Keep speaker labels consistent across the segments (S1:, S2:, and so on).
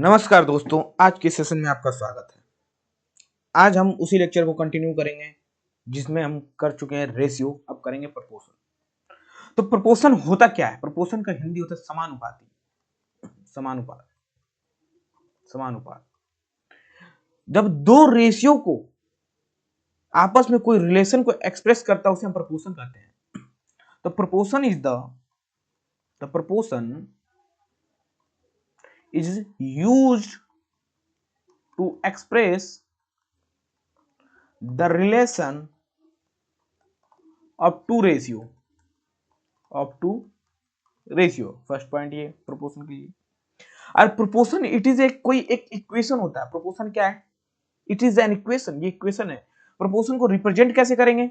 S1: नमस्कार दोस्तों, आज के सेशन में आपका स्वागत है। आज हम उसी लेक्चर को कंटिन्यू करेंगे जिसमें हम कर चुके हैं रेशियो। अब करेंगे प्रपोर्शन। तो प्रपोर्शन होता क्या है? प्रपोर्शन का हिंदी होता है समानुपाती। समानुपात, समानुपात। जब दो रेशियो को आपस में कोई रिलेशन को एक्सप्रेस करता है उसे हम प्रपोर्शन कहते हैं। तो proportion is used to express the relation of two ratio. First point ये प्रोपोर्शन के लिए। और प्रोपोर्शन इट इज एक इक्वेशन होता है। प्रोपोर्शन क्या है? It is an equation. ये इक्वेशन है। प्रोपोर्शन को रिप्रेजेंट कैसे करेंगे?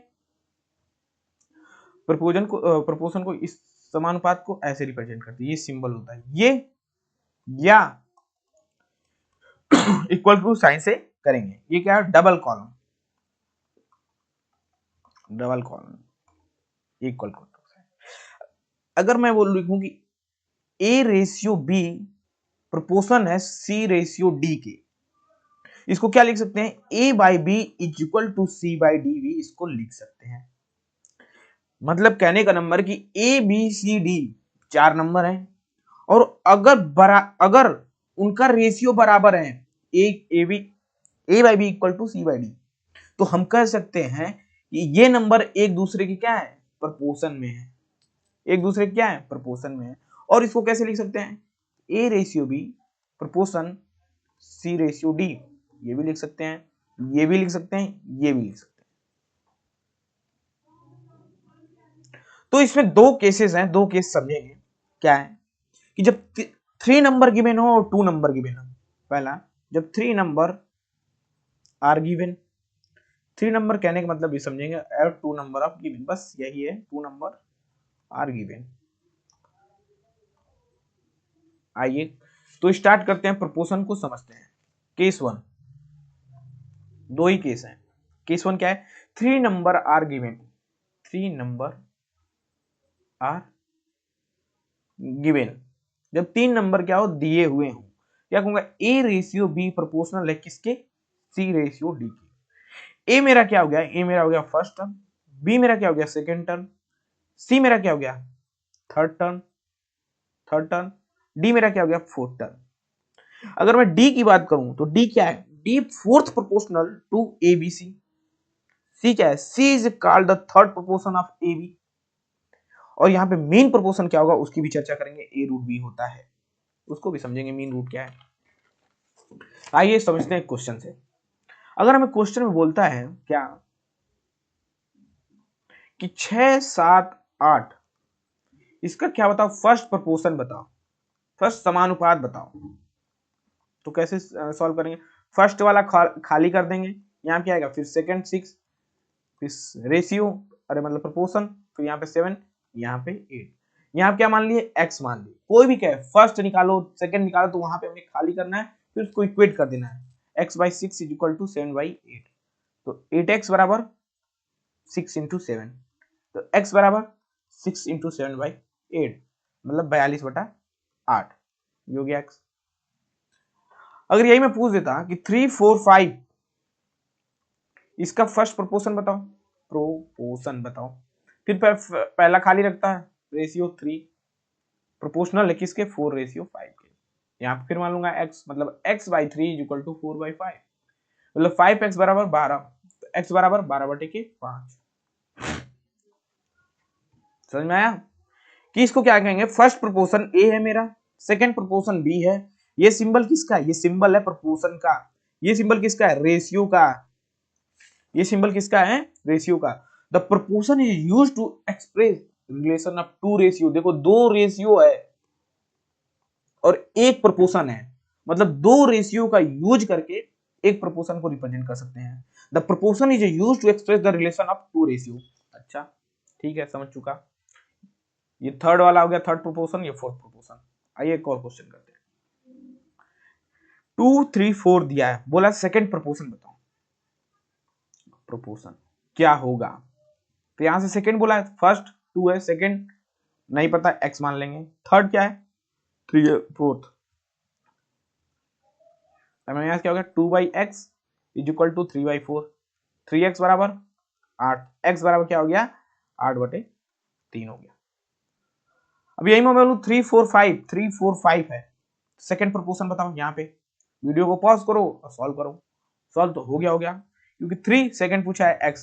S1: प्रोपोर्शन को इस समानुपात को ऐसे रिप्रेजेंट करते हैं। ये सिंबल होता है ये, या इक्वल टू साइन से करेंगे। ये क्या है? Double colon equal to. अगर मैं बोल लिखूं कि ए रेशियो बी प्रोपोर्शन है सी रेशियो डी के, इसको क्या लिख सकते हैं? A by B is equal to C by D भी इसको लिख सकते हैं। मतलब कहने का नंबर कि A B C D 4 number हैं और अगर उनका रेशियो बराबर है, A by B equal to C by D, तो हम कह सकते हैं कि ये नंबर एक दूसरे की क्या है? प्रपोर्शन में है। एक दूसरे क्या है? प्रपोर्शन में है। और इसको कैसे लिख सकते हैं? A ratio B proportion C ratio D. ये भी लिख सकते हैं, ये भी लिख सकते हैं, ये भी लिख सकते हैं। तो इसमें दो केसेस हैं, दो केस समझेंगे। क्या है कि जब 3 नंबर गिवन हो और 2 नंबर गिवन हो। पहला, जब 3 नंबर आर गिवन। 3 नंबर कहने का मतलब ये समझेंगे, और 2 नंबर ऑफ गिवन, बस यही है, 2 नंबर आर गिवन। आइए तो स्टार्ट करते हैं, प्रोपोर्शन को समझते हैं। केस 1, दो ही केस हैं। केस 1 क्या है? 3 number are given. 3 number are given. जब 3 नंबर क्या हो? दिए हुए हो, क्या कहूंगा? ए रेशियो बी प्रोपोर्शनल है किसके? सी रेशियो डी के। ए मेरा क्या हो गया? ए मेरा हो गया फर्स्ट टर्म, बी मेरा क्या हो गया? सेकेंड टर्म, सी मेरा क्या हो गया? थर्ड टर्म, डी मेरा क्या हो गया? Fourth term. अगर मैं डी की बात करूं तो डी क्या है? D fourth proportional to A B C. C क्या है? C is called the third proportion of A B. और यहाँ पे मीन प्रोपोर्शन क्या होगा उसकी भी चर्चा करेंगे। ए रूट बी होता है, उसको भी समझेंगे मीन रूट क्या है। आइए समझते हैं क्वेश्चन से। अगर हमें क्वेश्चन में बोलता है क्या कि 6, 7, 8, इसका क्या बताओ? फर्स्ट प्रोपोर्शन बताओ, फर्स्ट समानुपात बताओ। तो कैसे सॉल्व करेंगे? फर्स्ट वाला खाली कर देंगे, यहाँ क्या आएगा? फिर सेकंड 6, फिर रेशियो, अरे मतलब प्रोपोर्शन, फिर यहाँ पे 7, यहाँ पे 8। यहाँ क्या मान लिए? x मान लिए। कोई भी क्या है, फर्स्ट निकालो सेकंड निकालो, तो वहां पे हमें खाली करना है, फिर उसको इक्वेट कर देना है। x by 6 is equal to 7 by 8। तो 8x बराबर 6 इंटू 7, तो x बराबर 6 इंटू 7 बाई 8, मतलब 42/8 हो गया x। अगर यही मैं पूछ देता कि 3, 4, 5, इसका फर्स्ट प्रोपोर्शन बताओ, फिर पहला खाली रखता है, रेशियो 3, प्रोपोर्शनल है किसके? 4 रेशियो 5 के। यहाँ पे फिर मान लूंगा x, मतलब x by 3 is equal to 4 by 5, मतलब 5x बराबर 12, तो x बराबर 12/5। समझ में आया कि इसको क्या कहेंगे? फर्स्ट प्रोपोर्शन a है मेरा, सेकंड प्रोपोर्शन b है। ये सिंबल किसका है? ये सिंबल है प्रोपोर्शन का। ये सिंबल किसका है? रेशियो का। ये सिंबल किसका है? रेशियो का। The proportion is used to express relation of two ratio. देखो, दो रेशियो है और एक प्रोपोर्शन है, मतलब दो रेशियो का यूज करके एक प्रोपोर्शन को रिप्रेजेंट कर सकते हैं। The proportion is used to express the relation of two ratio. अच्छा ठीक है, समझ चुका। ये थर्ड वाला हो गया, थर्ड प्रोपोर्शन, ये फोर्थ प्रोपोर्शन। आइए एक और क्वेश्चन करते हैं। 2, 3, 4 दिया है, बोला सेकंड प्रोपोर्शन बताओ। प्रोपोर्शन क्या होगा? तो यहां से सेकंड बोला है, फर्स्ट 2 है, सेकंड नहीं पता, x मान लेंगे। थर्ड क्या है? 3 है, फोर्थ यहाँ क्या हो गया 2/x is equal to 3/4, 3x बराबर 8, x बराबर क्या हो गया 8/3 हो गया। अब यही मैं बोलूं 345 है, सेकंड प्रोपोर्शन बताओ। यहाँ पे वीडियो को पॉज करो और सॉल्व करो। सॉल्व तो हो गया क्योंकि 3 सेकंड पूछा है, x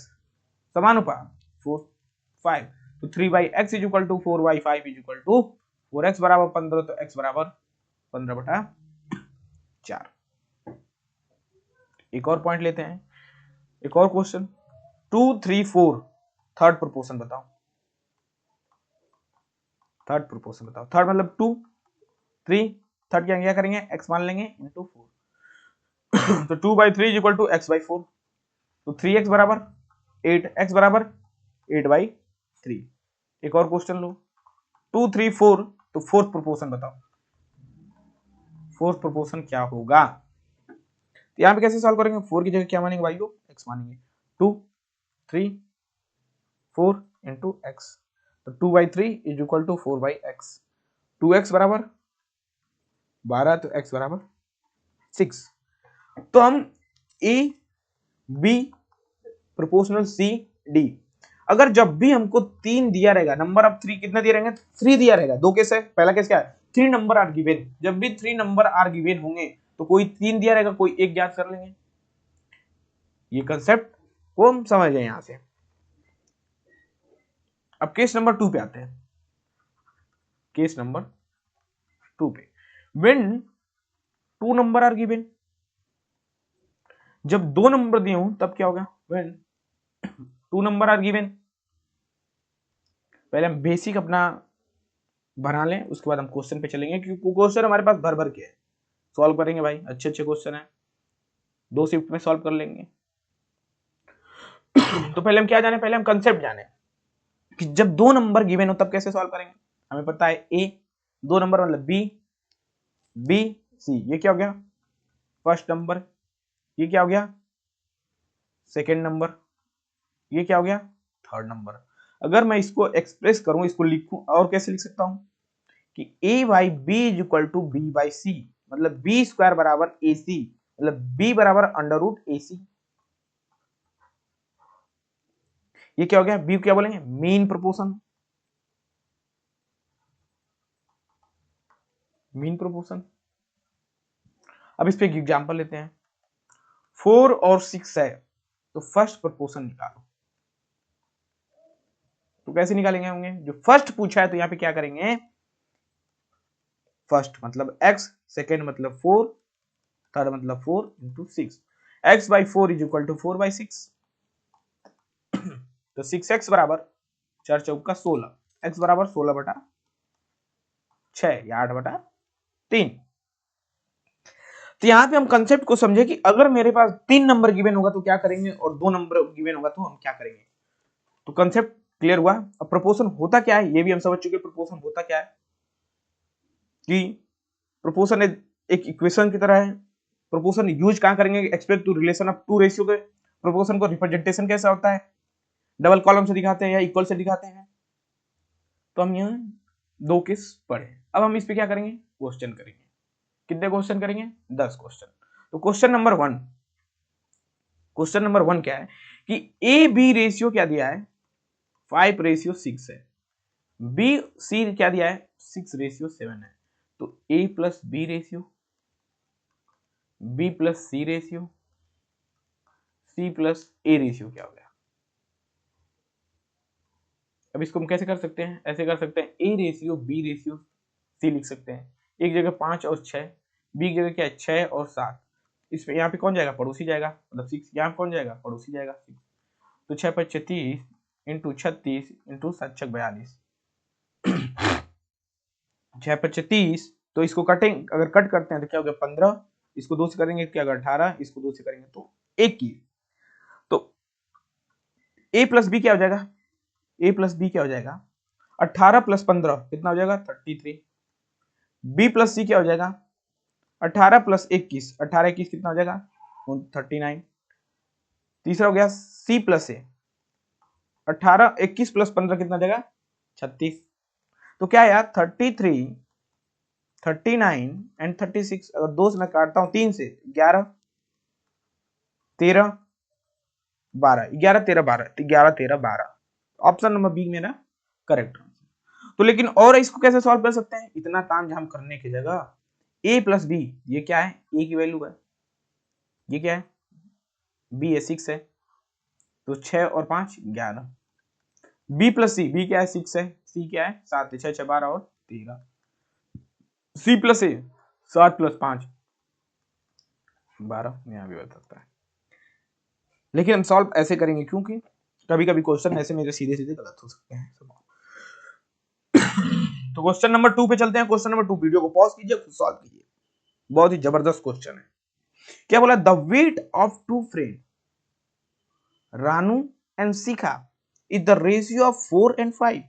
S1: समानुपात 4 5, तो 3/x is equal to 4/5 is equal to 4x बराबर 15, तो x बराबर 15/4। एक और पॉइंट लेते हैं, एक और क्वेश्चन 2 3 4 थर्ड प्रोपोर्शन बताओ। थर्ड प्रोपोर्शन बताओ, थर्ड मतलब 2 3, थर्ड क्या करेंगे x मान लेंगे इंटू 4 तो 2/3 इज इक्वल टू x/4, तो 3x बराबर 8, x बराबर 8/3। एक और क्वेश्चन लो 2 3 4, तो फोर्थ प्रोपोर्शन बताओ। फोर्थ प्रोपोर्शन क्या होगा, तो यहाँ पे कैसे सॉल्व करेंगे, 4 की जगह क्या मानेंगे भाई को x मानेंगे, 2 3 4 इंटू x, तो 2/3 is equal to 4/x, 2x बराबर 12, तो x बराबर 6। तो हम A B proportional C D, अगर जब भी हमको 3 दिया रहेगा, नंबर ऑफ 3 कितना दिया रहेगा 3 दिया रहेगा, दो केस है, पहला केस क्या है 3 नंबर आर गिवन, जब भी 3 नंबर आर गिवन होंगे तो कोई 3 दिया रहेगा, कोई एक ज्ञात कर लेंगे। ये कंसेप्ट को हम समझ गए यहां से। अब केस नंबर 2 पे आते हैं, केस नंबर 2 पे व्हेन 2 नंबर आर गिवन, जब 2 नंबर दिए हों तब क्या होगा, व्हेन 2 नंबर आर गिवन, पहले हम बेसिक अपना बना लें, उसके बाद हम क्वेश्चन पे चलेंगे, क्योंकि क्वेश्चन हमारे पास भर भर के है, सॉल्व करेंगे भाई, अच्छे अच्छे क्वेश्चन है, 2 शिफ्ट में सॉल्व कर लेंगे। तो पहले हम क्या जाने, पहले हम कंसेप्ट जाने कि जब 2 नंबर गिवन हो तब कैसे सॉल्व करेंगे। हमें पता है ए, 2 नंबर मतलब बी, बी सी, ये क्या हो गया फर्स्ट नंबर, ये क्या हो गया सेकेंड नंबर, ये क्या हो गया थर्ड नंबर। अगर मैं इसको एक्सप्रेस करूं, इसको लिखूं, और कैसे लिख सकता हूं कि a/b is equal to b/c, मतलब b स्क्वायर बराबर ac, मतलब b बराबर √ac। ये क्या हो गया, b क्या बोलेंगे मीन प्रोपोर्शन, मीन प्रोपोर्शन। अब इस पे एक एग्जांपल लेते हैं, 4 और 6 है, तो फर्स्ट प्रोपोर्शन निकालो। तो कैसे निकालेंगे होंगे, जो फर्स्ट पूछा है तो यहाँ पे क्या करेंगे, फर्स्ट मतलब x, सेकेंड मतलब 4, थर्ड मतलब 4 into 6, x/4 is equal to 4/6, तो 6x बराबर 4 चौका 16, x बराबर 16/6 या 8/3। तो यहाँ पे हम कंसेप्ट को समझे कि अगर मेरे पास 3 नंबर गिवन होगा तो क्या करेंगे, और 2 नंबर गिवन होगा तो हम क्या करेंगे। तो कंसेप्ट क्लियर हुआ। अब प्रोपोर्शन होता क्या है ये भी हम समझ चुके, प्रोपोर्शन होता क्या है कि प्रोपोर्शन एक इक्वेशन की तरह है। प्रोपोर्शन यूज कहां करेंगे, expect to relation of two ratio के। प्रोपोर्शन को रिप्रेजेंटेशन कैसा होता है, डबल कॉलम से दिखाते हैं या इक्वल से दिखाते हैं। तो हम यहाँ 2 केस पढ़े, अब हम इस पे क्या करेंगे क्वेश्चन करेंगे। कितने क्वेश्चन करेंगे 10 क्वेश्चन। तो क्वेश्चन नंबर 1, क्वेश्चन नंबर 1 क्या है कि ए बी रेशियो क्या दिया है 5:6 है, बी सी क्या दिया है 6:7 है, तो a plus B ratio, b plus C ratio, c plus A ratio क्या हो गया। अब इसको हम कैसे कर सकते हैं, ऐसे कर सकते हैं a ratio b ratio c लिख सकते हैं, एक जगह 5 और 6, b की जगह क्या है 6 और 7, इसमें यहाँ पे कौन जाएगा पड़ोसी जाएगा, मतलब 6 यहाँ कौन जाएगा पड़ोसी जाएगा 6, तो 6 पर 36 इंटू 36 इंटू 7 42, 6 पर 36, तो इसको कटेंगे, अगर कट करते हैं तो क्या हो गया 15, इसको 2 से करेंगे क्या होगा 18, इसको 2 से करेंगे तो 21, तो a प्लस बी क्या हो जाएगा, a प्लस बी क्या हो जाएगा 18 प्लस 15 कितना हो जाएगा 33, b प्लस सी क्या हो जाएगा 18 प्लस 21, 18 21 कितना हो जाएगा 39, तीसरा हो गया c प्लस ए, 18 21 प्लस 15 कितना हो जाएगा 36, तो क्या है यार 33 39 एंड 36, अगर 2 से मैं काटता हूं 3 से, 11 13 12, 11 13 12, 11 13 12, ऑप्शन नंबर बी मेरा करेक्ट आंसर। तो लेकिन और इसको कैसे सॉल्व कर सकते हैं, इतना तामझाम करने की जगह a प्लस बी, ये क्या है, a की वैल्यू है, ये क्या है, b है 6 है, तो 6 और 5 11, b प्लस सी, b क्या है 6 है, c क्या है 7 है, 6 6 12 और 13, c प्लस a 7 प्लस 5 12, यहाँ भी बता सकता है। लेकिन हम सॉल्व ऐसे करेंगे क्योंकि कभी कभी क्वेश्चन ऐसे मेरे सीधे सीधे गलत हो सकते हैं। तो क्वेश्चन नंबर 2 पे चलते हैं। क्वेश्चन नंबर 2, वीडियो को पॉज कीजिए, खुद सॉल्व कीजिए, बहुत ही जबरदस्त क्वेश्चन है। क्या बोला, the weight of two friend Ranu and Shikha is the ratio of 4 and 5।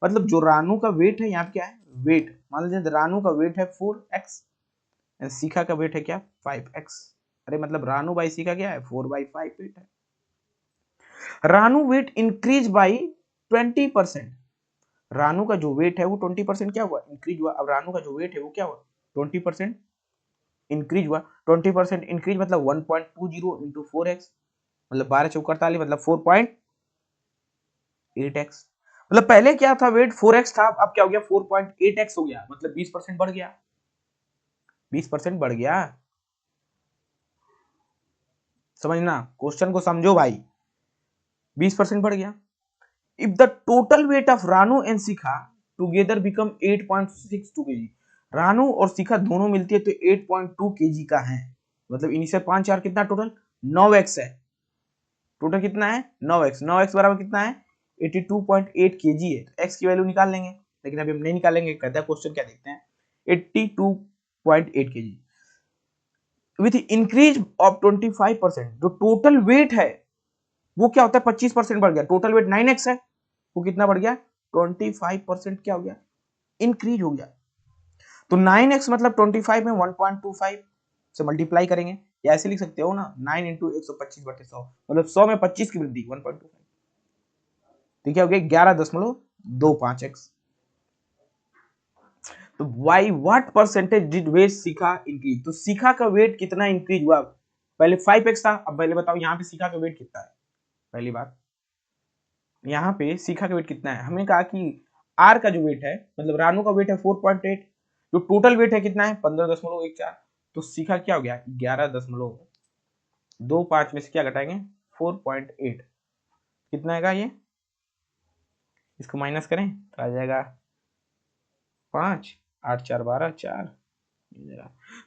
S1: मतलब जो रानू का वेट है, यहाँ पे क्या है, वेट, मान लीजिए रानू का वेट है 4x एंड शिखा का वेट है क्या, 5x। अरे मतलब रानू बाई शिखा क्या है, 4/5 वेट है। Ranu weight increase by 20%। Ranu का जो वेट है वो 20% क्या हुआ, इंक्रीज हुआ। अब रानू का जो वेट है वो क्या हुआ, 20% इंक्रीज हुआ। 20% इंक्रीज मतलब 1.20 इंटू 4x, मतलब 12 चौक 48, मतलब 4.8x। मतलब पहले क्या था, वेट 4x था, अब क्या हो गया 4.8x हो गया, मतलब 20% बढ़ गया, 20% बढ़ गया। समझना, क्वेश्चन को समझो भाई, 20% बढ़ गया। If the total weight of Ranu and Shikha together become 8.62 kg, Ranu और शिखा दोनों मिलती है तो 8.2 kg का है। मतलब इनिशियल 5 4 कितना, टोटल 9x है, टोटल कितना है 9x, 9x बराबर कितना है 82.8 kg है। तो x की वैल्यू निकाल लेंगे, लेकिन अभी हम नहीं निकालेंगे, कहता है क्वेश्चन क्या देखते हैं, 82.8 kg विथ इंक्रीज ऑफ 25%। जो टोटल वेट है वो क्या होता है, 25% बढ़ गया। टोटल वेट 9x है, वो कितना बढ़ गया, 25% क्या हो गया, इंक्रीज हो गया। तो 9x मतलब 25 में 1.25 से मल्टीप्लाई करेंगे, या ऐसे लिख सकते हो ना, 9 इंटू 125/100, मतलब 100 में 25 की वृद्धि 1.25, तो क्या हो गया 11.25x। तो why what percentage did weight Shikha increase, तो शिखा का वेट कितना इंक्रीज हुआ, पहले 5x था, अब पहले बताओ यहाँ पे शिखा का वेट कितना है। पहली बात, यहाँ पे शिखा का वेट कितना है, हमने कहा कि आर का जो वेट है, मतलब रानू का वेट है 4.8, जो टोटल वेट है कितना है 15.14, तो शिखा क्या हो गया 11.25 में से क्या घटाएंगे 4.8, कितना आएगा ये, इसको माइनस करें तो आ जाएगा 5 8 4 12 4,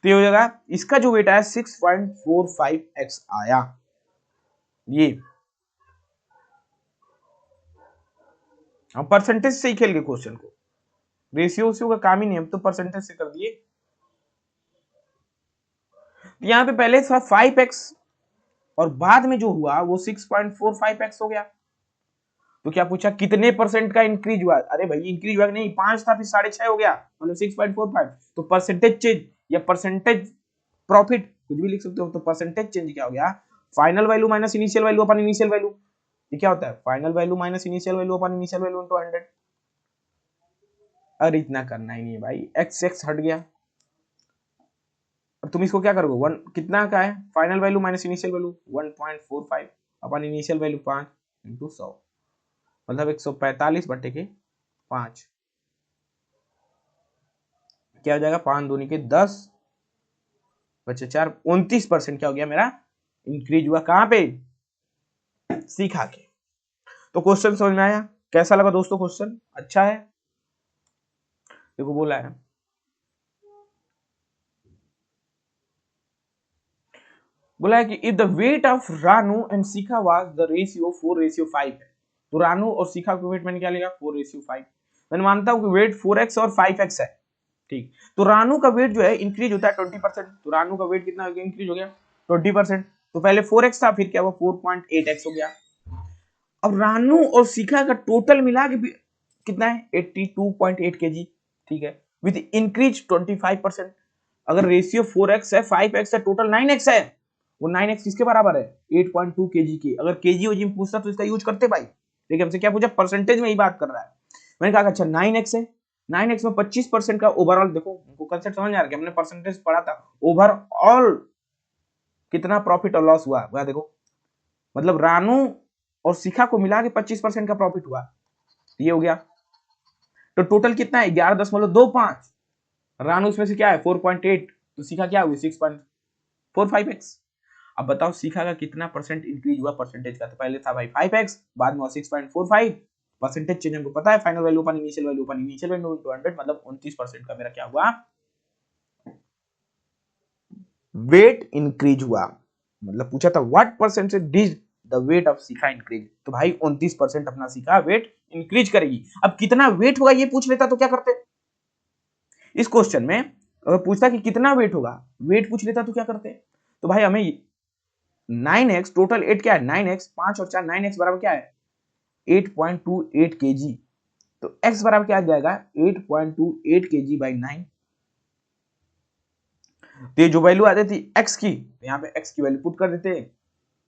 S1: तो ये हो जाएगा, इसका जो वेट आया 6.45x आया। ये हम परसेंटेज से ही खेल गए क्वेश्चन को, रेशियो का काम ही नहीं, हम तो परसेंटेज से कर दिए। यहाँ पे पहले था 5x और बाद में जो हुआ वो 6.45x हो गया। तो क्या पूछा, कितने परसेंट का इंक्रीज हुआ, अरे भाई इंक्रीज हुआ नहीं, 5 था फिर 6.5 हो गया, मतलब 6.45, तो परसेंटेज चेंज या परसेंटेज प्रॉफिट कुछ भी लिख सकते हो। तो परसेंटेज चेंज क्या हो गया, final value minus initial value अपन इनिशियल वैल्यू, ये क्या होता है final value minus initial value अपन इनिशियल वैल्यू इनटू 100। अरे इतना करना ही नहीं है भाई, x हट गया। अब तुम इसको क्या करोगे, वन कितना का है, final value minus initial value 1.45 अपन इनिशियल वैल्यू 5 इंटू 100, मतलब 145/5, क्या हो जाएगा 5 दूनी के 10 बचे 4, 29% क्या हो गया मेरा इंक्रीज हुआ, कहां पे, सीखा के। तो क्वेश्चन समझ में आया, कैसा लगा दोस्तों क्वेश्चन, अच्छा है। देखो बोला है, बोला है कि if the weight of Ranu and Shikha was the ratio 4:5 है, तो रानू और शिखा का वेट मैंने क्या लिया 4:5। मैं मानता हूं कि वेट 4x और 5x है, ठीक। तो रानू का वेट जो है इंक्रीज होता है 20%, तो रानू का वेट कितना हो गया, इंक्रीज हो गया 20%। तो पहले 4x था, फिर क्या हुआ 4.8x हो गया। अब रानू और शिखा का टोटल मिला के कितना है 82.8 kg, ठीक है, विद इंक्रीज 25%। अगर रेशियो 4x है 5x है टोटल 9x है, वो 9x किसके बराबर है 8.2 kg के। अगर kg वजी में पूछता तो इसका यूज करते भाई, लेकिन हमसे क्या पूछा परसेंटेज में ही बात कर रहा है। मैंने कहा अच्छा 9x है, 9x में 25% का ओवरऑल, देखो उनको कंसेप्ट समझ आ रहा है, हमने परसेंटेज पढ़ा था, ओवरऑल कितना प्रॉफिट और लॉस हुआ वह देखो, मतलब रानू और शिखा को मिला के 25% का प्रॉफिट हुआ, ये हो गया। तो टोटल कितना है 11.25, रानू उसमें से क्या है 4.8, तो शिखा क्या हुई 6.45x। अब बताओ शिखा का कितना परसेंट इंक्रीज हुआ परसेंटेज का, तो पहले था भाई 5x, बाद में 6.45, परसेंटेज चेंज हमको पता है, फाइनल वैल्यू अपन इनिशियल वैल्यू अपन इनिशियल वैल्यू इनटू 100, मतलब 29% का मेरा क्या हुआ वेट इंक्रीज हुआ। मतलब पूछा था what percentage did the weight of Shikha increase, तो भाई 29% अपना शिखा वेट इंक्रीज करेगी। अब कितना वेट होगा ये पूछ लेता तो क्या करते, इस क्वेश्चन में अगर पूछता कि कितना वेट होगा, वेट पूछ लेता तो क्या करते, तो भाई हमें 9x टोटल 8 क्या है 9x, 5 और 4 9x बराबर क्या है 8.28 kg, तो x बराबर क्या आ जाएगा 8.28 kg बाई 9। तो ये जो वैल्यू आ जाती x की, यहाँ पे x की वैल्यू पुट कर देते,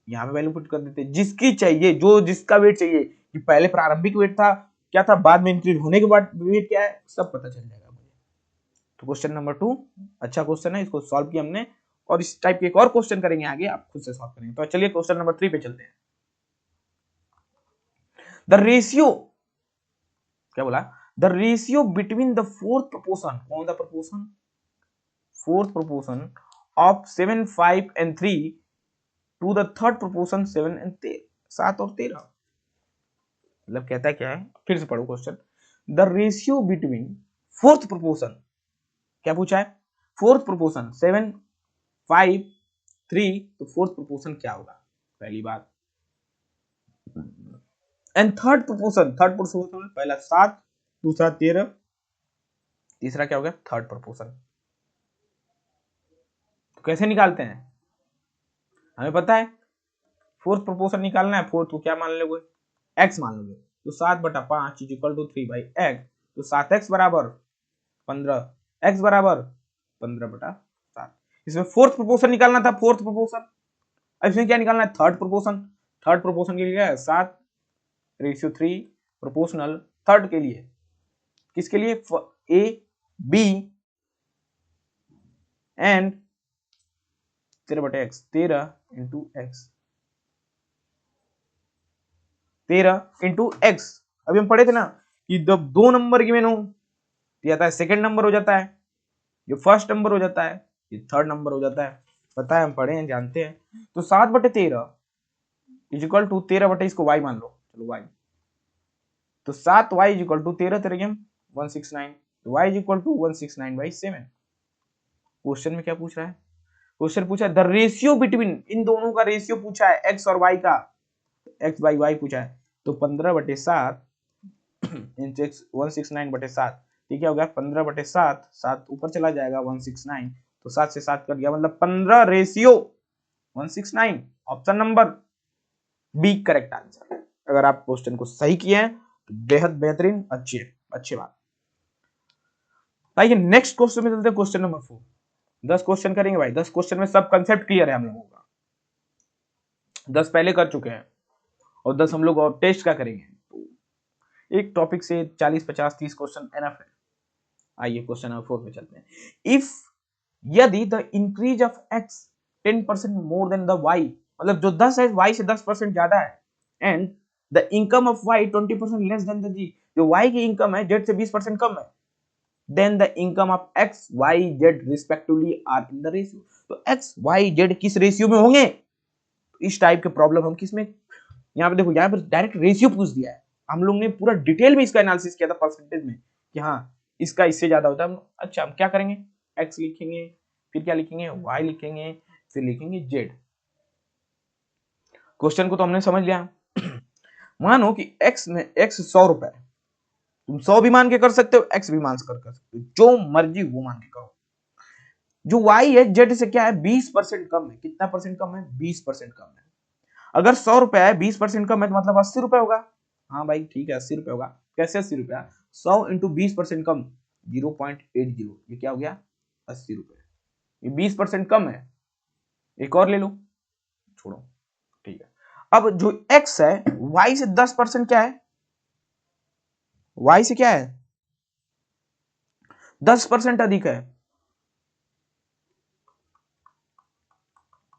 S1: यहाँ पे वैल्यू पुट कर देते जिसकी चाहिए, जो जिसका वेट चाहिए, कि पहले प्रारंभिक वेट था क्या था, बाद में इंक्रीज होने के बाद वेट क्या है, सब पता चल जाएगा मुझे। तो क्वेश्चन नंबर 2 अच्छा क्वेश्चन है, इसको सॉल्व किया हमने, और इस टाइप के एक और क्वेश्चन करेंगे आगे, आप खुद से सॉल्व करेंगे। तो चलिए क्वेश्चन नंबर 3 पे चलते हैं। द रेशियो, क्या बोला, the ratio between the fourth proportion, कौन सा proportion, fourth proportion of 7, 5 and 3 to the third proportion 7 and 7 और 13। मतलब कहता है क्या है, फिर से पढ़ो question, the ratio between fourth proportion, क्या पूछा है फोर्थ प्रोपोर्शन 7, 5, 3, तो फोर्थ प्रोपोर्शन क्या होगा पहली बात, and third proportion, third proportion पहला 7, दूसरा 13, तीसरा क्या हो गया थर्ड प्रोपोर्शन। तो कैसे निकालते हैं, हमें पता है फोर्थ प्रोपोर्शन निकालना है, फोर्थ को क्या मान लोगे x मान लोगे, तो 7/5 इज इक्वल टू 3/x, तो 7x बराबर 15, x बराबर 15/7। इसमें फोर्थ प्रोपोर्शन निकालना था, फोर्थ प्रोपोर्शन, इसमें क्या निकालना है थर्ड प्रोपोर्शन, थर्ड प्रोपोर्शन के लिए 7:3 प्रोपोर्शनल थर्ड के लिए, किसके लिए A B and 13/x, 13 into X, 13 into X. अभी हम पढ़े थे ना कि जब 2 नंबर गिवन हो तो आता है सेकंड नंबर हो जाता है, ये फर्स्ट नंबर हो जाता है, ये थर्ड नंबर हो जाता है, पता है हम पढ़े हैं जानते हैं। तो 7/13 इज इक्वल टू 13 इसको y मान लो, चलो y, तो 7y इज इक्वल टू 13 तेरे 169, तो y is equal to 169/7। Question में क्या पूछ रहा है, क्वेश्चन पूछा है द रेशियो बिटवीन, इन दोनों का रेशियो पूछा है x और y का, x बाई y पूछा है, तो 15/7 इंटू 169/7, ठीक है हो गया 15/7, 7 ऊपर चला जाएगा 169, तो 7 से 7 कट गया, मतलब 15 ratio 169, option number B correct answer. अगर आप क्वेश्चन को सही किए हैं तो बेहद बेहतरीन, अच्छी बात। आइए नेक्स्ट क्वेश्चन में चलते हैं, क्वेश्चन नंबर 4। 10 क्वेश्चन करेंगे भाई, 10 क्वेश्चन में सब कंसेप्ट क्लियर है हम लोगों का, 10 पहले कर चुके हैं और 10 हम लोग और टेस्ट का करेंगे, तो एक टॉपिक से 40, 50, 30 क्वेश्चन एनफ है। आइए क्वेश्चन नंबर 4 पे चलते हैं। इफ यदि the increase of x 10% more than the y, मतलब जो 10 है y से 10% ज्यादा है, and the income of y 20% less than the g, जो y की इनकम है z से 20% कम है, then the income of x y z respectively are in the ratio. तो x y z किस रेशियो में होंगे, इस टाइप के प्रॉब्लम हम किसमें, यहाँ पे देखो यहाँ पे डायरेक्ट रेशियो पूछ दिया है, हम लोग ने पूरा डिटेल में इसका एनालिसिस किया था परसेंटेज में कि हाँ इसका इससे ज्यादा होता है। अच्छा हम क्या करेंगे, x लिखेंगे, फिर क्या लिखेंगे y लिखेंगे, फिर लिखेंगे z। क्वेश्चन को तो हमने समझ लिया। मानो कि x में x 100 रुपए, तुम 100 भी मान के कर सकते हो, x भी मान कर सकते हो, जो मर्जी वो मान के करो। जो y है z से क्या है 20% कम है, कितना परसेंट कम है 20% कम है। अगर 100 रुपए है 20% कम है तो मतलब 80 रुपए होगा, हाँ भाई ठीक है 80 रुपए होगा। कैसे 80 रुपया, 100 इंटू 20% कम 0.80, ये क्या हो गया 80 रुपए, ये 20% कम है, एक और ले लो, छोड़ो ठीक है। अब जो x है y से 10% क्या है, y से क्या है 10% अधिक है,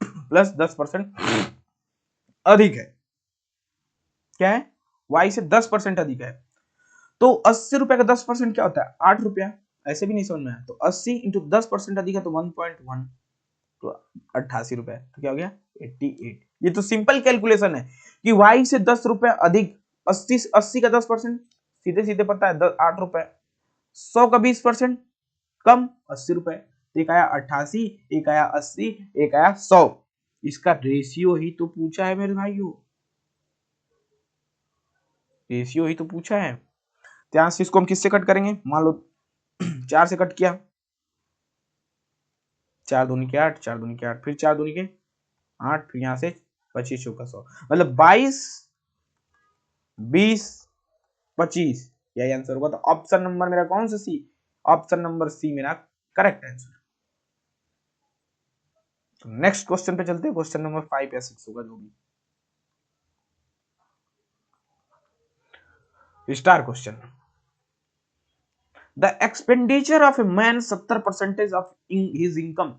S1: प्लस 10% अधिक है, क्या है, y से 10% अधिक है। तो 80 रुपए का 10% क्या होता है, 8 रुपया। ऐसे भी नहीं समझ में आया, तो 80 इंटू 10% अधिक है तो 1.1, तो 88 रुपए, तो क्या हो गया 88। ये तो सिंपल कैलकुलेशन है कि y से 10 रुपए अधिक 80 का 10%, सीधे सीधे पता है 8 रुपए, 100 का 20% कम 80 रुपए, तो एक आया 88, एक आया 80, एक आया 100। इसका रेशियो ही तो पूछा है मेरे भाइयों, रेशियो ही तो पूछा है। ध्यान से इसको हम किससे कट करेंगे, मान लो 4 से कट किया, 4 दूनी के 8, 4 दूनी के 8, फिर 4 दूनी के 8, फिर यहां से 25 का 100, मतलब 22, 20, 25, यही आंसर होगा। तो ऑप्शन नंबर मेरा कौन सा, सी, ऑप्शन नंबर सी मेरा करेक्ट आंसर। तो नेक्स्ट क्वेश्चन पे चलते हैं, क्वेश्चन नंबर 5 या 6 होगा जो भी। Star question, the expenditure of a man 70% of his income.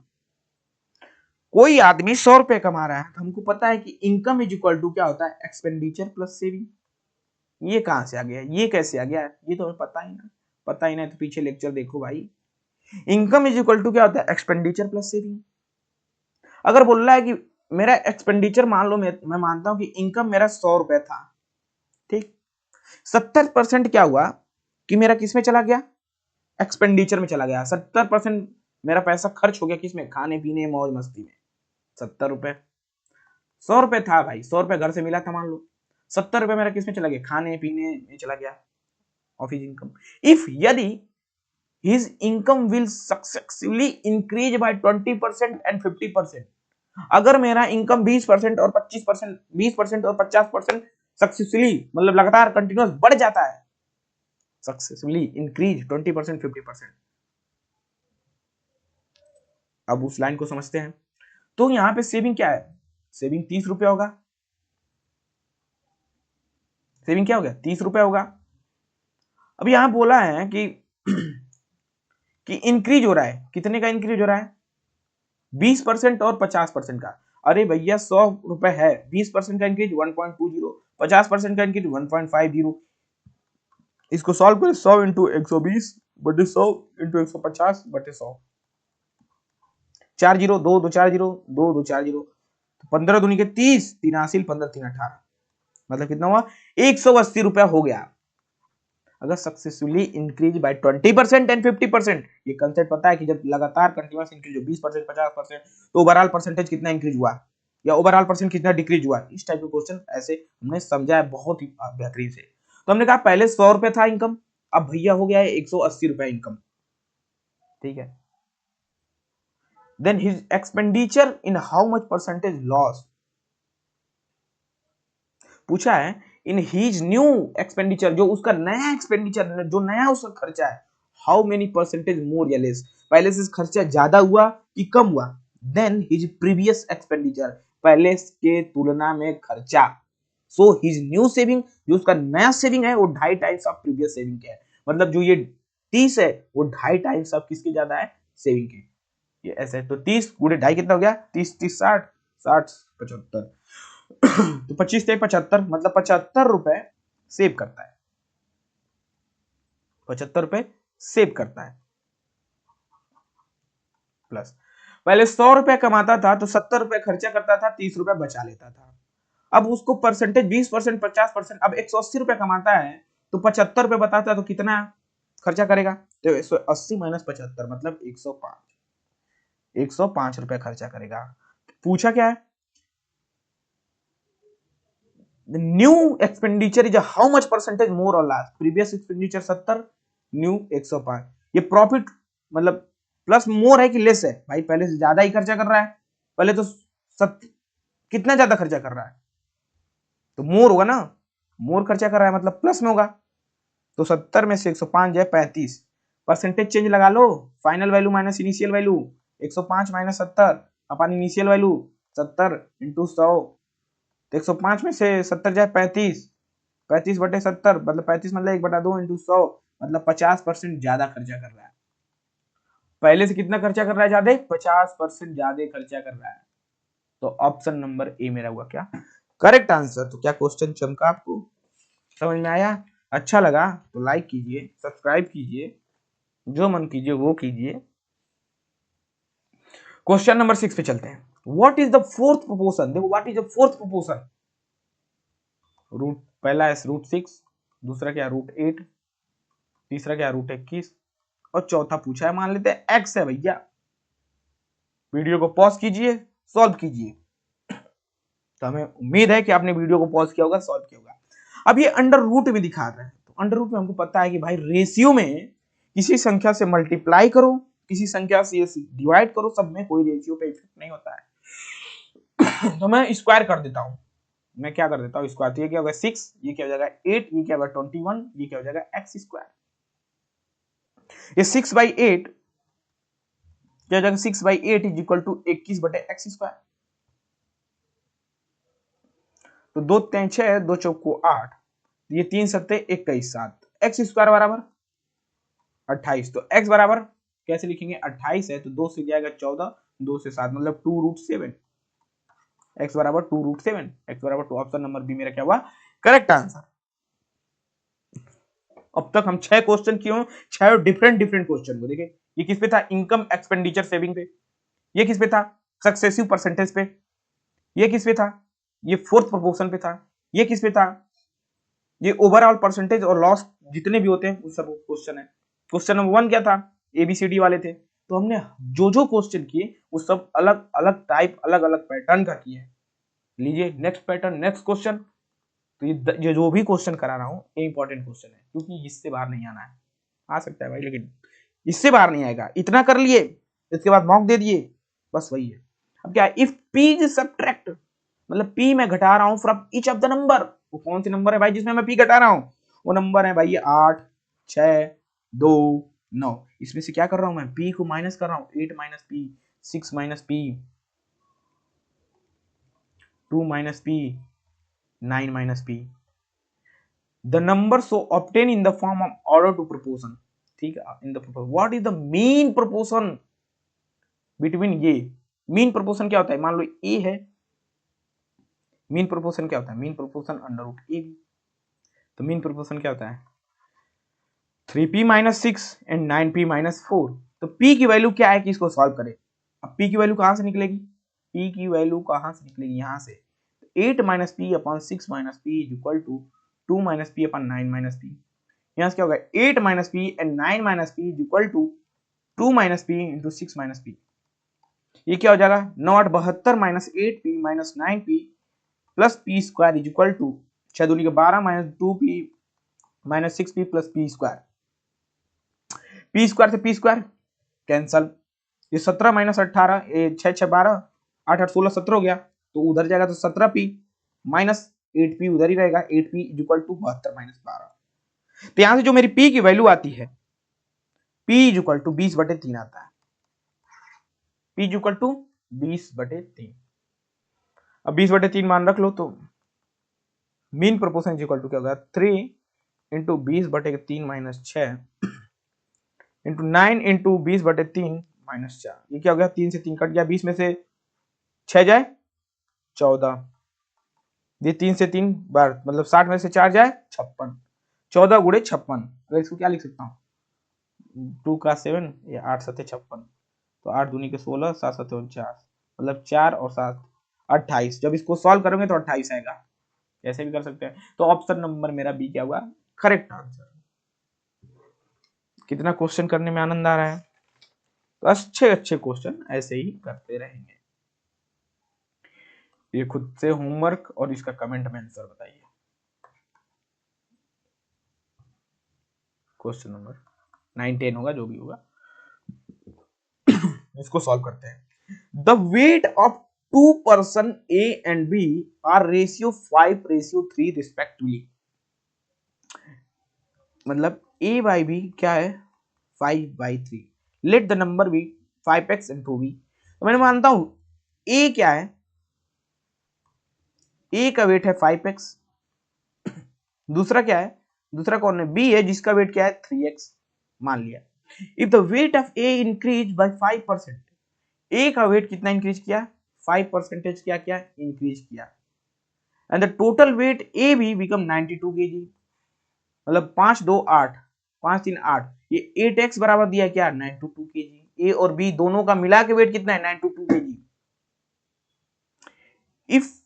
S1: कोई आदमी 100 रुपए कमा रहा है, तो हमको पता है कि इनकम इज इक्वल टू क्या होता है, एक्सपेंडिचर प्लस सेविंग। ये कहां से आ गया, ये कैसे आ गया, ये तो हमें पता ही ना, पता ही ना तो पीछे लेक्चर देखो भाई। इनकम इज इक्वल टू क्या होता है, एक्सपेंडिचर प्लस सेविंग। अगर बोल रहा है कि मेरा एक्सपेंडिचर, मान लो मैं मानता हूं कि इनकम मेरा 100 रुपए था, ठीक, 70% क्या हुआ कि मेरा किसमें चला गया, एक्सपेंडिचर में चला गया। 70% मेरा पैसा खर्च हो गया किसमें, खाने पीने मौज मस्ती में। 70 रुपए, 100 रुपए था भाई, 100 रुपए घर से मिला था मान लो, 70 रुपए मेरा किसमें चला गया, खाने पीने में चला गया, ऑफ हिज इनकम। इफ यदि his income will successively increase by 20% and 50%, अगर मेरा इनकम 20% और 25%, 20% और 50% सक्सेसफुली मतलब लगातार कंटिन्यूअस बढ़ जाता है, सक्सेसफुली इंक्रीज 20%, 50%। अब उस लाइन को समझते हैं, तो यहां पे सेविंग क्या है, सेविंग 30 रुपया होगा, सेविंग क्या हो गया 30 रुपया होगा। अब यहां बोला है कि इंक्रीज हो रहा है, कितने का इंक्रीज हो रहा है, 20% और 50% का। अरे भैया 100 रुपए है, 20% का इंक्रीज 1.20, 50% का इंक्रीज 1.50। इसको सॉल्व करें, 100 इंटू 120 बटे 100 इंटू 150 बटे 100, 4 जीरो, 2 2 4 जीरो, 2 2 4 जीरो, 15 दूनी के 30, 3 हासिल, 15 3 18, मतलब कितना हुआ 180 रुपया हो गया। अगर सक्सेसफुली इंक्रीज बाय 20% एंड 50%, ये कंसेप्ट पता है कि जब लगातार कंटिन्यूअस इंक्रीज हो 20%, 50%, तो ओवरऑल परसेंटेज कितना इंक्रीज हुआ या ओवरऑल परसेंट कितना डिक्रीज हुआ। इस टाइप के क्वेश्चन ऐसे हमने समझा है बहुत ही बेहतरीन से। तो हमने कहा पहले 100 रुपए था इनकम, अब भैया हो गया है 180 रुपए इनकम, ठीक है। Then his expenditure in how much percentage loss, पूछा है इन हीज न्यू एक्सपेंडिचर, जो उसका नया एक्सपेंडिचर, जो नया उसका खर्चा है, हाउ मेनी परसेंटेज मोर या लेस, पहले से खर्चा ज्यादा हुआ कि कम हुआ, देन हिज प्रीवियस एक्सपेंडिचर, पहले के तुलना में खर्चा। सो हिज न्यू सेविंग, जो उसका नया सेविंग है वो 2.5 टाइम्स ऑफ प्रीवियस सेविंग के है, मतलब जो ये 30 है वो 2.5 टाइम्स ऑफ किसके ज्यादा है, सेविंग के। ये ऐसा है, तो 30 गुणे 2.5 कितना हो गया, 30 30 60, 60 75, तो 25 से 75, मतलब 75 रुपए सेव करता है, 75 रुपए सेव करता है। प्लस पहले 100 रुपए कमाता था तो 70 रुपए खर्चा करता था, 30 रुपए बचा लेता था। अब उसको परसेंटेज 20%, 50%, अब 180 रुपए कमाता है तो 75 रुपए बताता है, तो कितना खर्चा करेगा, तो 180 माइनस 75 मतलब 105, 105 रुपए खर्चा करेगा। पूछा क्या है, the new expenditure is how much percentage more or less, previous expenditure 70, new 105। ये प्रॉफिट मतलब प्लस मोर है कि लेस है, भाई पहले से ज्यादा ही खर्चा कर रहा है, पहले तो कितना ज्यादा खर्चा कर रहा है, तो मोर होगा ना, मोर खर्चा कर रहा है मतलब प्लस में होगा। तो 70 में से 105 जाए 35, परसेंटेज चेंज लगा लो, final value minus initial value, 105 minus 70 अपन इनिशियल वैल्यू 70 इंटू 100, तो 105 में से 70 जाए 35, 35 बटे 70 मतलब 35 मतलब 1/2 इंटू 100, मतलब 50% ज्यादा खर्चा कर रहा है। पहले से कितना खर्चा कर रहा है ज्यादा, 50% ज्यादा खर्चा कर रहा है। तो ऑप्शन नंबर ए मेरा हुआ क्या करेक्ट आंसर। तो क्या क्वेश्चन चमका, आपको समझ में आया? अच्छा लगा तो लाइक कीजिए, सब्सक्राइब कीजिए, जो मन कीजिए वो कीजिए। क्वेश्चन नंबर 6 पे चलते हैं। What is the fourth proportion? देखो what is the fourth proportion. Root पहला है √6, दूसरा क्या √8, तीसरा क्या √21 और चौथा पूछा है मान लेते हैं x है भैया। वीडियो को पॉज कीजिए, सॉल्व कीजिए। तो हमें उम्मीद है कि आपने वीडियो को पॉज किया होगा, सॉल्व किया होगा। अब ये अंडर रूट में दिखा रहे हैं, तो अंडर रूट में हमको पता है कि भाई रेशियो में किसी संख्या से मल्टीप्लाई करो, किसी संख्या से डिवाइड करो, सब में कोई रेशियो पे इफेक्ट नहीं होता है। तो मैं स्क्वायर कर देता हूं, मैं क्या कर देता हूं स्क्वायर। तो ये क्या होगा 6, ये क्या हो जाएगा 8, ये क्या होगा 21, ये क्या हो जाएगा x स्क्वायर। ये 6/8 क्या हो जाएगा 6/8 is equal to 21/x square. तो 2 3 6, 2 चौको 8, ये 3 सत्ते 21, 7 x स्क्वायर बराबर 28। तो x बराबर कैसे लिखेंगे, 28 है तो 2 से जाएगा 14, 2 से 7 मतलब 2√7। x बराबर 2√7, x बराबर 2। ऑप्शन नंबर बी मेरा क्या हुआ करेक्ट आंसर। अब तक हम 6 क्वेश्चन किए हैं, 6 डिफरेंट क्वेश्चन को देखें। ये किस पे था, इनकम एक्सपेंडिचर सेविंग पे। ये किस पे था, सक्सेसिव परसेंटेज पे। ये किस पे था, ये फोर्थ प्रोपोर्शन पे था। ये किस पे था, ये ओवरऑल परसेंटेज और लॉस जितने भी होते हैं उस सब क्वेश्चन है। क्वेश्चन नंबर 1 क्या था, ABCD वाले थे। तो हमने जो क्वेश्चन किए वो सब अलग अलग टाइप, अलग अलग पैटर्न का किए। लीजिए नेक्स्ट पैटर्न, नेक्स्ट क्वेश्चन। तो ये जो भी क्वेश्चन करा रहा हूं ये इंपॉर्टेंट क्वेश्चन है, क्योंकि इससे बाहर नहीं आना है। आ सकता है भाई लेकिन इससे बाहर नहीं आएगा। इतना कर लिए, इसके बाद मॉक दे दिए, बस वही है। अब क्या है, इफ p इज सब्ट्रैक्ट, मतलब p मैं घटा रहा हूं from each of the number. वो कौन से नंबर है भाई जिसमें मैं p घटा रहा हूं, वो नंबर है भाई ये 8, 6, 2, 9। इसमें से क्या कर रहा हूं मैं, p को माइनस कर रहा हूं, 8 minus p, 6 minus p, 2 minus p, 9 minus p। The number so obtained in the form of order to proportion, ठीक है, in the proportion. What is the mean proportion between ये mean proportion क्या होता है, मान लो a है, mean proportion क्या होता है, mean proportion under root a। तो mean proportion क्या होता है 3p minus 6 and 9p minus 4। तो p की वैल्यू क्या है कि इसको सॉल्व करें। अब p की वैल्यू कहां से निकलेगी, p की वैल्यू कहां से निकलेगी, यहां से 8 minus p upon 6 minus p is equal to 2 minus p upon 9 minus p। यहाँ से क्या होगा 8 minus P and 9 minus P is equal to 2 minus P into 6 minus P. ये क्या हो जाएगा 9 8 72 minus 8p minus 9p plus P square is equal to 6 दूनी के 12 minus 2p minus 6p plus P square. P square से P square cancel, ये 17 minus 18, ये 6 6 12, 8 8 16 17 हो गया, तो उधर जाएगा तो 17p माइनस 8p उधर ही रहेगा, 8p is equal to 72 minus 12। तो यहां से जो मेरी p की वैल्यू आती है p इज इक्वल टू 20/3 आता है, p इज इक्वल टू 20/3। अब 20/3 मान रख लो तो mean proportion is equal to क्या होगा 3 into 20/3 minus 6 into 9 into 20/3 minus 4। ये क्या हो गया 3 से 3 कट गया, 20 में से 6 जाए 14, ये 3 से 3 बार मतलब 60 में से 4 जाए 56, 14 गुणे 56। अगर इसको क्या लिख सकता हूँ 2 का 7, ये 8 7 56, तो 8 दूनी के 16, 7 7 49, मतलब 4 और 7 28। जब इसको सॉल्व करोगे तो 28 आएगा, ऐसे भी कर सकते हैं। तो ऑप्शन नंबर मेरा बी क्या हुआ करेक्ट आंसर। कितना क्वेश्चन करने में आनंद आ रहा है, तो अच्छे क्वेश्चन ऐसे ही करते रहेंगे। ये खुद से होमवर्क और इसका कमेंट में आंसर बताइए। क्वेश्चन नंबर 9 10 होगा जो भी होगा, इसको सॉल्व करते हैं। The weight of 2 person A and B are ratio 5:3 respectively। मतलब A by B क्या है 5/3। Let the number B 5x into B। तो मैंने मानता हूं A क्या है, A का वेट है 5x, दूसरा क्या है, दूसरा कौन है B है जिसका वेट क्या है 3x मान लिया। If the weight of A increase by 5%, ए का वेट कितना इंक्रीज किया, 5% क्या किया, इंक्रीज किया, and the total weight A be become 92 kg, मतलब 5 2 8 5 3 8, ये 8x बराबर दिया क्या, 92 kg। ए और बी दोनों का मिला के वेट कितना है, 92 kg। इफ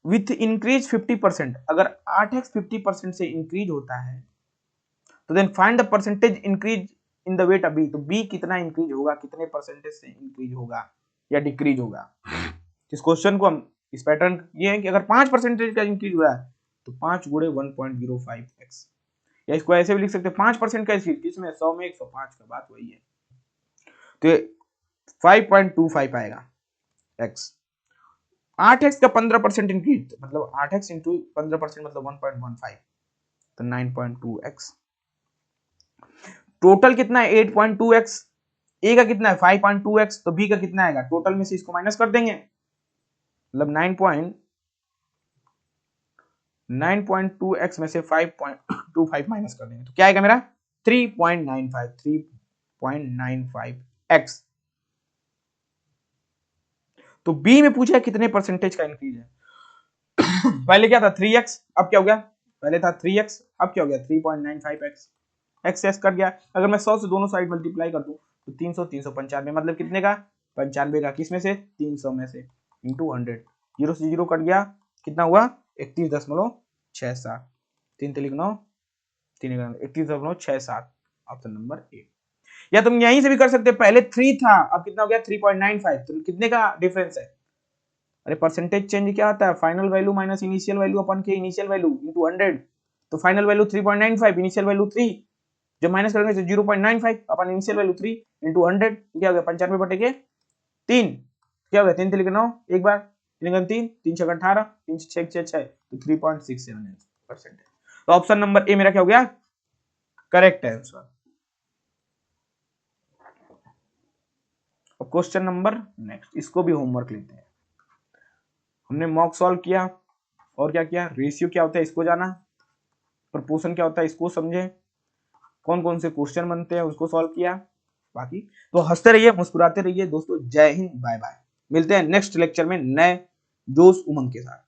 S1: विथ इंक्रीज 50%, अगर 8x 50% से इंक्रीज होता है तो then find the percentage increase in the weight of B, तो बी कितना इंक्रीज होगा, कितने परसेंटेज से इंक्रीज होगा या डिक्रीज होगा। इस क्वेश्चन को हम इस पैटर्न ये है कि अगर 5% का इंक्रीज हुआ है तो 5 गुणे 1.05x, या इसको ऐसे भी लिख सकते हैं 5% का इंक्रीज किसमें, 100 में 105 का, बात वही है, तो 5.25 आएगा x। 8x का 15% इंक्रीज, मतलब 8x इंटू 15% मतलब 1.15, तो 9.2x। टोटल कितना है 8.2x, ए का कितना है 5.2x, तो बी का कितना आएगा, टोटल में से इसको माइनस कर देंगे, मतलब 9.2x में से 5.25 माइनस कर देंगे, तो क्या आएगा मेरा 3.95x। तो बी में पूछा है कितने परसेंटेज का इंक्रीज है। पहले क्या था 3x, अब क्या हो गया, पहले था 3x, अब क्या हो गया 3.95x, x s कट गया। अगर मैं 100 से दोनों साइड मल्टीप्लाई कर दूं तो 300 395, मतलब कितने का, 95 का, किस में से, 300 में से, इंटू 100, 0 से 0 कट गया, कितना हुआ 31.67, 3 3 9 3 31.67, ऑप्शन नंबर ए। या तुम यहीं से भी कर सकते, पहले 3 था अब कितना हो गया 3.95, तो कितने का डिफरेंस है, अरे परसेंटेज चेंज क्या होता है, final value minus initial value अपन के इनिशियल वैल्यू इंटू 100, तो फाइनल वैल्यू 3.95, इनिशियल वैल्यू 3, जब माइनस करेंगे तो 0.95 अपन इनिशियल वैल्यू 3 इंटू 100, क्या हो गया 95/3, क्या हो गया 3 3 9, एक बार 3 3 3 6 18, 3 6 6 6, तो 3.67%। तो ऑप्शन नंबर ए मेरा क्या हो गया, correct answer. Question number next, इसको भी होमवर्क लेते हैं। हमने मॉक सॉल्व किया और क्या किया, रेशियो क्या होता है इसको जाना, प्रोपोर्शन क्या होता है इसको समझे, कौन कौन से क्वेश्चन बनते हैं उसको सॉल्व किया। बाकी तो हंसते रहिए मुस्कुराते रहिए दोस्तों। जय हिंद, बाय बाय, मिलते हैं नेक्स्ट लेक्चर में नए जोश उमंग के साथ।